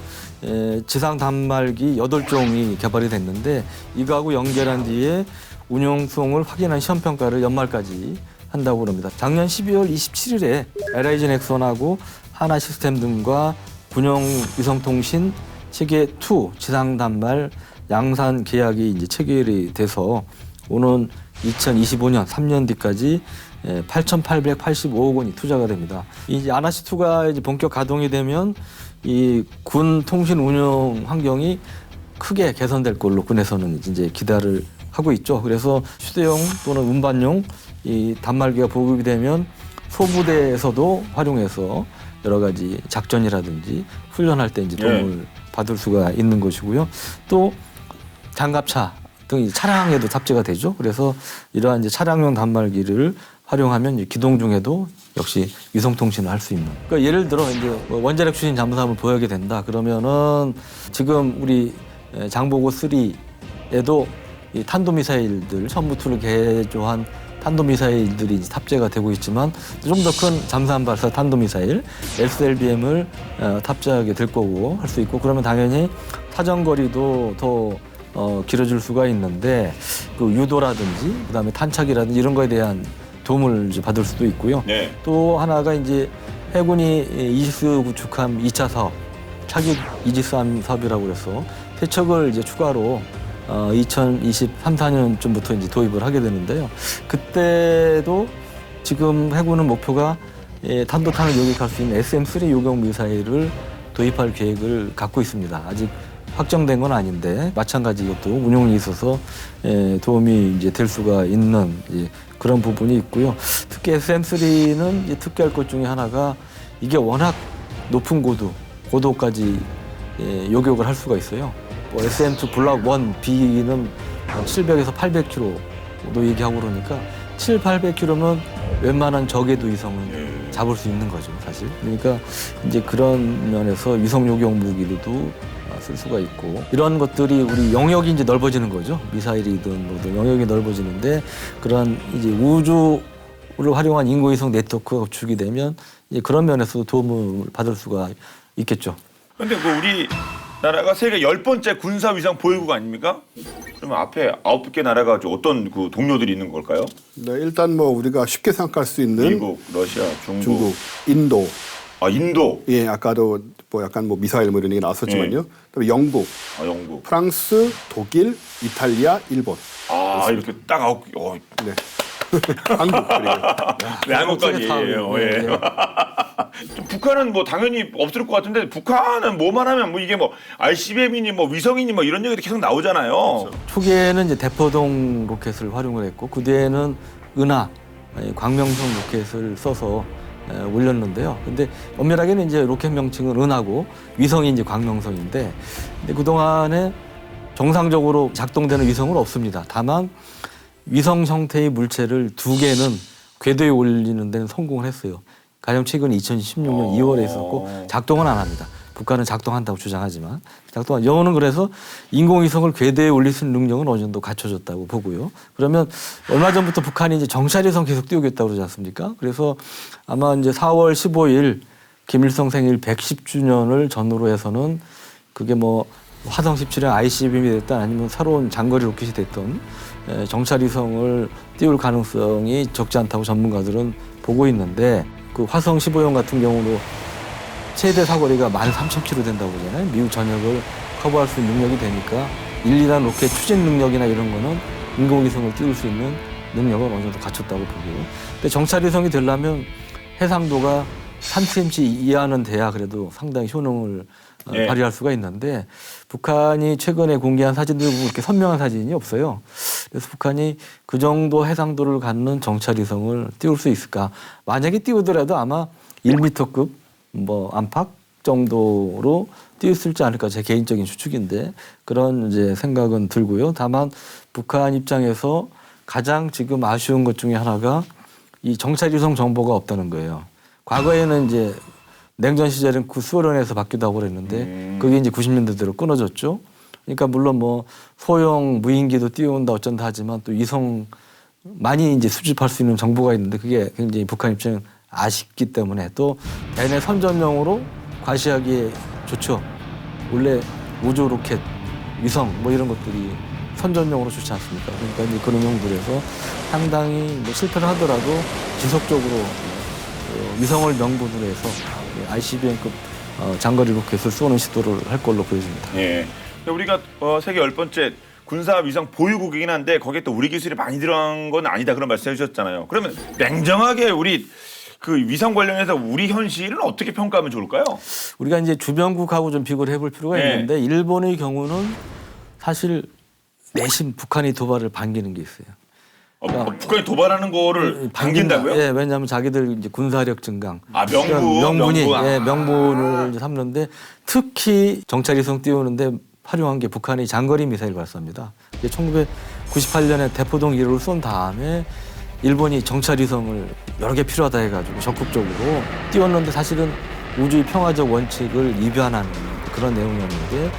지상 단말기 8종이 개발이 됐는데 이거하고 연결한 뒤에 운용성을 확인한 시험 평가를 연말까지 한다고 합니다. 작년 12월 27일에 LIG 넥슨하고 하나 시스템 등과 군용 위성통신 체계 2 지상 단말 양산 계약이 이제 체결이 돼서 오는 2025년 3년 뒤까지 8,885억 원이 투자가 됩니다. 이제 아나시2가 이제 본격 가동이 되면 이 군 통신 운영 환경이 크게 개선될 걸로 군에서는 이제 기대를 하고 있죠. 그래서 휴대용 또는 운반용 이 단말기가 보급이 되면 소부대에서도 활용해서 여러 가지 작전이라든지 훈련할 때 이제 도움을 받을 수가 있는 것이고요. 또 장갑차 등 차량에도 탑재가 되죠. 그래서 이러한 이제 차량용 단말기를 활용하면 기동 중에도 역시 위성 통신을 할 수 있는. 그러니까 예를 들어 이제 원자력 추진 잠수함을 보유하게 된다. 그러면은 지금 우리 장보고 3에도 이 탄도미사일들 첨부투를 개조한 탄도미사일들이 이제 탑재가 되고 있지만 좀 더 큰 잠수함 발사 탄도미사일 SLBM을 탑재하게 될 거고 할 수 있고 그러면 당연히 사정거리도 더 길어질 수가 있는데 그 유도라든지 그다음에 탄착이라든지 이런 거에 대한 도움을 이제 받을 수도 있고요. 네. 또 하나가 이제 해군이 이지스 구축함 2차 사업, 차기 이지스함 사업이라고 그래서 세척을 이제 추가로 2023, 4년쯤부터 이제 도입을 하게 되는데요. 그때도 지금 해군은 목표가 탄도탄을 요격할 수 있는 SM-3 요격 미사일을 도입할 계획을 갖고 있습니다. 아직 확정된 건 아닌데 마찬가지 이것도 운용이 있어서 도움이 이제 될 수가 있는 그런 부분이 있고요. 특히 SM-3는 이제 특기할 것 중에 하나가 이게 워낙 높은 고도까지 요격을 할 수가 있어요. 뭐 SM2 블록 1B는 700에서 800km도 얘기하고 그러니까 800km면 웬만한 적에도 위성은 잡을 수 있는 거죠, 사실. 그러니까 이제 그런 면에서 위성 요격 무기로도 쓸 수가 있고 이런 것들이 우리 영역이 이제 넓어지는 거죠. 미사일이든 뭐든 영역이 넓어지는데 그런 이제 우주를 활용한 인공위성 네트워크가 구축이 되면 이제 그런 면에서도 도움을 받을 수가 있겠죠. 근데 그 우리 나라가 세계 10번째 군사 위상 보유국 아닙니까? 그러면 앞에 9개 나라가 어떤 그 동료들이 있는 걸까요? 네, 일단 뭐 우리가 쉽게 생각할 수 있는 미국, 러시아, 중국, 인도. 아, 인도. 예, 아까도 뭐 약간 뭐 미사일 뭐 이런 게 나왔었지만요. 그다음에 영국, 영국, 프랑스, 독일, 이탈리아, 일본. 아, 이렇게 딱 9개. 네. 한국 그리고. 네, 한국까지. 예. 좀 북한은 뭐 당연히 없을 것 같은데 북한은 뭐만 하면 뭐 이게 뭐 ICBM이니 뭐 위성이니 뭐 이런 얘기도 계속 나오잖아요. 그렇죠. 초기에는 이제 대포동 로켓을 활용을 했고 그 뒤에는 은하, 광명성 로켓을 써서 올렸는데요. 근데 엄밀하게는 이제 로켓 명칭은 은하고 위성이 이제 광명성인데 근데 그동안에 정상적으로 작동되는 위성은 없습니다. 다만 위성 형태의 물체를 2개는 궤도에 올리는 데는 성공을 했어요. 가장 최근 2016년 2월에 있었고 작동은 안 합니다. 북한은 작동한다고 주장하지만 영어는 그래서 인공위성을 궤도에 올릴 수 있는 능력은 어느 정도 갖춰졌다고 보고요. 그러면 얼마 전부터 북한이 이제 정찰위성 계속 띄우겠다고 그러지 않습니까? 그래서 아마 이제 4월 15일 김일성 생일 110주년을 전후로 해서는 그게 뭐 화성 17형 ICBM이 됐든 아니면 새로운 장거리 로켓이 됐든 정찰위성을 띄울 가능성이 적지 않다고 전문가들은 보고 있는데 그 화성 15형 같은 경우도 최대 사거리가 13,000km 된다고 그러잖아요. 미국 전역을 커버할 수 있는 능력이 되니까 1, 2단 로켓 추진 능력이나 이런 거는 인공위성을 띄울 수 있는 능력을 어느 정도 갖췄다고 보고요. 근데 정찰위성이 되려면 해상도가 3cm 이하는 돼야 그래도 상당히 효능을 발휘할 수가 있는데 북한이 최근에 공개한 사진들 보면 그렇게 선명한 사진이 없어요. 그래서 북한이 그 정도 해상도를 갖는 정찰위성을 띄울 수 있을까? 만약에 띄우더라도 아마 1m급 뭐 안팎 정도로 띄웠을지 않을까 제 개인적인 추측인데 그런 이제 생각은 들고요. 다만 북한 입장에서 가장 지금 아쉬운 것 중에 하나가 이 정찰위성 정보가 없다는 거예요. 과거에는 이제 냉전 시절엔 그 수소련에서 받기도 하고 그랬는데 그게 이제 90년대대로 끊어졌죠. 그러니까 물론 뭐 소형 무인기도 띄운다 어쩐다 하지만 또 위성 많이 이제 수집할 수 있는 정보가 있는데 그게 굉장히 북한 입장은 아쉽기 때문에 또 대내 선전용으로 과시하기에 좋죠. 원래 우주 로켓, 위성 뭐 이런 것들이 선전용으로 좋지 않습니까? 그러니까 이제 그런 용도에서 상당히 뭐 실패를 하더라도 지속적으로 위성을 명분으로 해서 ICBM급 장거리 로켓을 쏘는 시도를 할 걸로 보여집니다. 예. 우리가 세계 10번째 군사 위성 보유국이긴 한데 거기에 또 우리 기술이 많이 들어간 건 아니다 그런 말씀해 주셨잖아요. 그러면 냉정하게 우리 그 위성 관련해서 우리 현실은 어떻게 평가하면 좋을까요? 우리가 이제 주변국하고 좀 비교를 해볼 필요가 네. 있는데 일본의 경우는 사실 내심 북한이 도발을 반기는 게 있어요. 북한이 도발하는 거를 반긴다고요? 예, 왜냐하면 자기들 이제 군사력 증강, 명분. 예, 명분을 이제 삼는데 특히 정찰위성 띄우는데 활용한 게 북한의 장거리 미사일 발사입니다. 1998년에 대포동 1호를 쏜 다음에 일본이 정찰위성을 여러 개 필요하다 해가지고 적극적으로 띄웠는데 사실은 우주의 평화적 원칙을 위반하는 그런 내용이었는데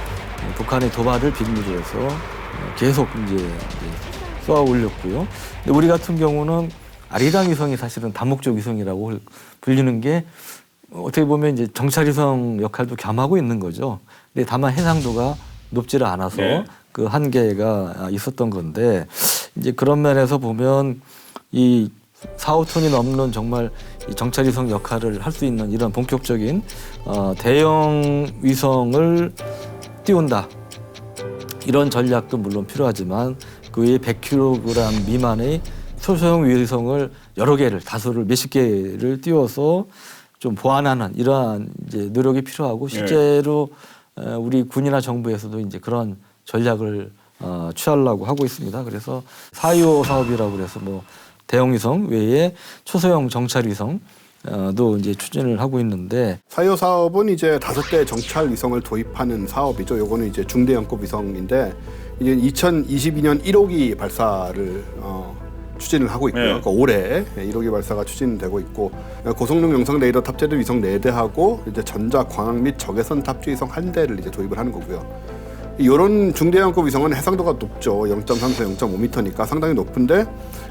북한의 도발을 빌미로 해서 계속 이제 쏘아 올렸고요. 근데 우리 같은 경우는 아리랑 위성이 사실은 다목적 위성이라고 불리는 게 어떻게 보면 이제 정찰위성 역할도 겸하고 있는 거죠. 근데 다만 해상도가 높지를 않아서 네. 그 한계가 있었던 건데 이제 그런 면에서 보면 이 4, 5톤이 넘는 정말 이 정찰위성 역할을 할 수 있는 이런 본격적인 대형 위성을 띄운다. 이런 전략도 물론 필요하지만 그 외에 100kg 미만의 소소형 위성을 여러 개를 다수를 몇십 개를 띄워서 좀 보완하는 이러한 이제 노력이 필요하고 실제로 우리 군이나 정부에서도 이제 그런 전략을 취하려고 하고 있습니다. 그래서 4.25 사업이라고 그래서 뭐 대형 위성 외에 초소형 정찰 위성도 이제 추진을 하고 있는데 4.25 사업은 이제 5대 정찰 위성을 도입하는 사업이죠. 요거는 이제 중대형급 위성인데 이제 2022년 1호기 발사를 추진을 하고 있고요. 네. 그러니까 올해 1호기 발사가 추진되고 있고 고성능 영상 레이더 탑재된 위성 4대하고 이제 전자 광학 및 적외선 탑재 위성 1대를 이제 도입을 하는 거고요. 이런 중대형급 위성은 해상도가 높죠. 0.3에서 0.5m니까 상당히 높은데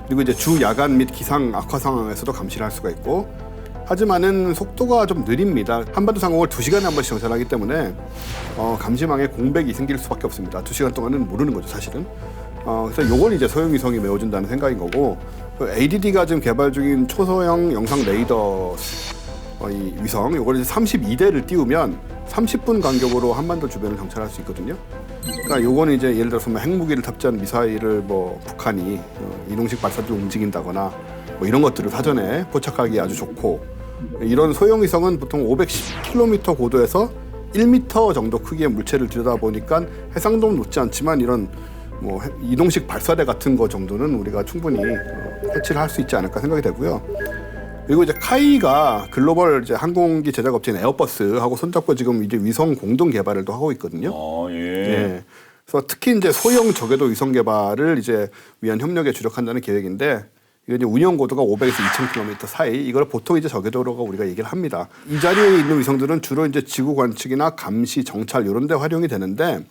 그리고 이제 주 야간 및 기상 악화 상황에서도 감시를 할 수가 있고 하지만은 속도가 좀 느립니다. 한반도 상공을 2시간에 한 번씩 정찰하기 때문에 감시망에 공백이 생길 수밖에 없습니다. 2시간 동안은 모르는 거죠, 사실은. 그래서 요걸 이제 소형 위성이 메워준다는 생각인 거고 ADD가 지금 개발 중인 초소형 영상 레이더 이 위성 요걸 이제 32대를 띄우면 30분 간격으로 한반도 주변을 정찰할 수 있거든요. 그러니까 요거는 이제 예를 들어서 뭐 핵무기를 탑재한 미사일을 뭐 북한이 이동식 발사대로 움직인다거나 뭐 이런 것들을 사전에 포착하기 아주 좋고 이런 소형 위성은 보통 510km 고도에서 1m 정도 크기의 물체를 들여다보니까 해상도는 높지 않지만 이런 뭐 이동식 발사대 같은 거 정도는 우리가 충분히 해치를 할 수 있지 않을까 생각이 되고요. 그리고 이제 카이가 글로벌 이제 항공기 제작 업체인 에어버스하고 손잡고 지금 이제 위성 공동 개발을 또 하고 있거든요. 예. 예. 그래서 특히 이제 소형 저궤도 위성 개발을 이제 위한 협력에 주력한다는 계획인데 이게 이제 운영 고도가 500에서 2,000km 사이 이걸 보통 이제 저궤도라고 우리가 얘기를 합니다. 이 자리에 있는 위성들은 주로 이제 지구 관측이나 감시, 정찰 이런 데 활용이 되는데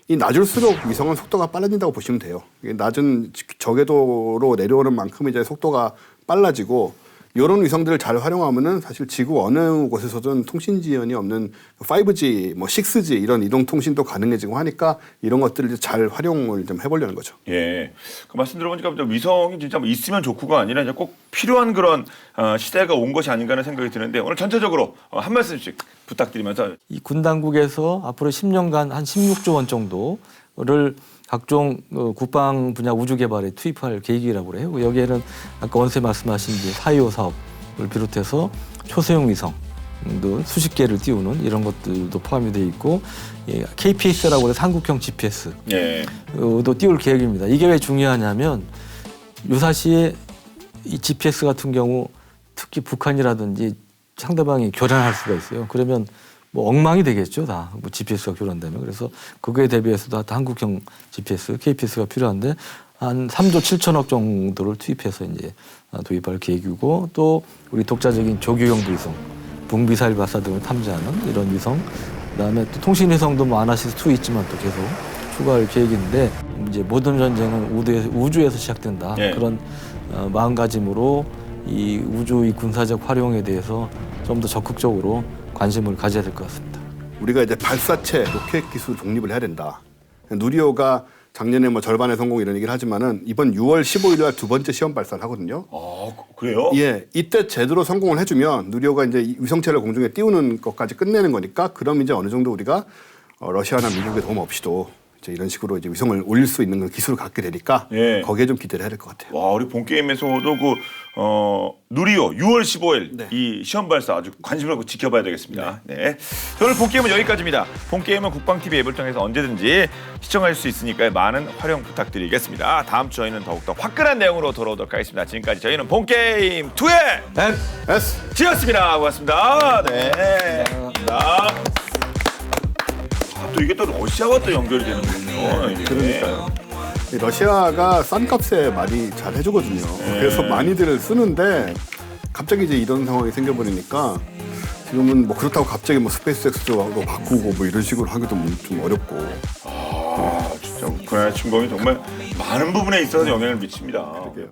이 낮을수록 위성은 속도가 빨라진다고 보시면 돼요. 낮은 저궤도로 내려오는 만큼 이제 속도가 빨라지고 이런 위성들을 잘 활용하면은 사실 지구 어느 곳에서든 통신 지연이 없는 5G, 뭐 6G 이런 이동 통신도 가능해지고 하니까 이런 것들을 이제 잘 활용을 좀 해보려는 거죠. 예. 그 말씀 들어보니까 위성이 진짜 뭐 있으면 좋고가 아니라 이제 꼭 필요한 그런 시대가 온 것이 아닌가 하는 생각이 드는데 오늘 전체적으로 한 말씀씩 부탁드리면서 이 군 당국에서 앞으로 10년간 한 16조 원 정도를 각종 국방 분야 우주 개발에 투입할 계획이라고 그래요. 여기에는 아까 원세 말씀하신 이제 4.25 사업을 비롯해서 초소형 위성도 수십 개를 띄우는 이런 것들도 포함이 되어 있고 KPS라고 해서 한국형 GPS도 예. 띄울 계획입니다. 이게 왜 중요하냐면 유사시에 이 GPS 같은 경우 특히 북한이라든지 상대방이 교란할 수가 있어요. 그러면 뭐 엉망이 되겠죠, 다. 뭐 GPS가 교란되면. 그래서 그거에 대비해서도 한국형 GPS, KPS가 필요한데 한 3조 7천억 정도를 투입해서 이제 도입할 계획이고 또 우리 독자적인 조교형 위성, 북미사일 발사 등을 탐지하는 이런 위성, 그다음에 또 통신 위성도 뭐 아나시스 2 있지만 또 계속 추가할 계획인데 이제 모든 전쟁은 우주에서 시작된다. 네. 그런 마음가짐으로 이 우주의 군사적 활용에 대해서 좀 더 적극적으로 관심을 가져야 될 것 같습니다. 우리가 이제 발사체 로켓 기술 독립을 해야 된다. 누리호가 작년에 뭐 절반의 성공 이런 얘기를 하지만은 이번 6월 15일 날 두 번째 시험 발사를 하거든요. 그래요? 예, 이때 제대로 성공을 해주면 누리호가 이제 위성체를 공중에 띄우는 것까지 끝내는 거니까 그럼 이제 어느 정도 우리가 러시아나 미국의 도움 없이도 이제 이런 식으로 이제 위성을 올릴 수 있는 기술을 갖게 되니까 예. 거기에 좀 기대를 해야 될 것 같아요. 와, 우리 본 게임에서도 누리호 6월 15일 네. 이 시험 발사 아주 관심을 갖고 지켜봐야 되겠습니다. 네. 자, 오늘 본 게임은 여기까지입니다. 본 게임은 국방TV 앱을 통해서 언제든지 시청할 수 있으니까 많은 활용 부탁드리겠습니다. 다음 주 저희는 더욱더 화끈한 내용으로 돌아오도록 하겠습니다. 지금까지 저희는 본 게임 2의 지였습니다. 고맙습니다. 네. 감사합니다. 또 이게 또 러시아와 또 연결이 되는군요. 이게. 그러니까요. 이 러시아가 싼 값에 많이 잘 해주거든요. 그래서 많이들 쓰는데 갑자기 이제 이런 상황이 생겨버리니까 지금은 뭐 그렇다고 갑자기 뭐 스페이스X로 바꾸고 뭐 이런 식으로 하기도 좀 어렵고. 진짜 우크라이나 침공이 정말 많은 부분에 있어서 영향을 미칩니다. 그러게요.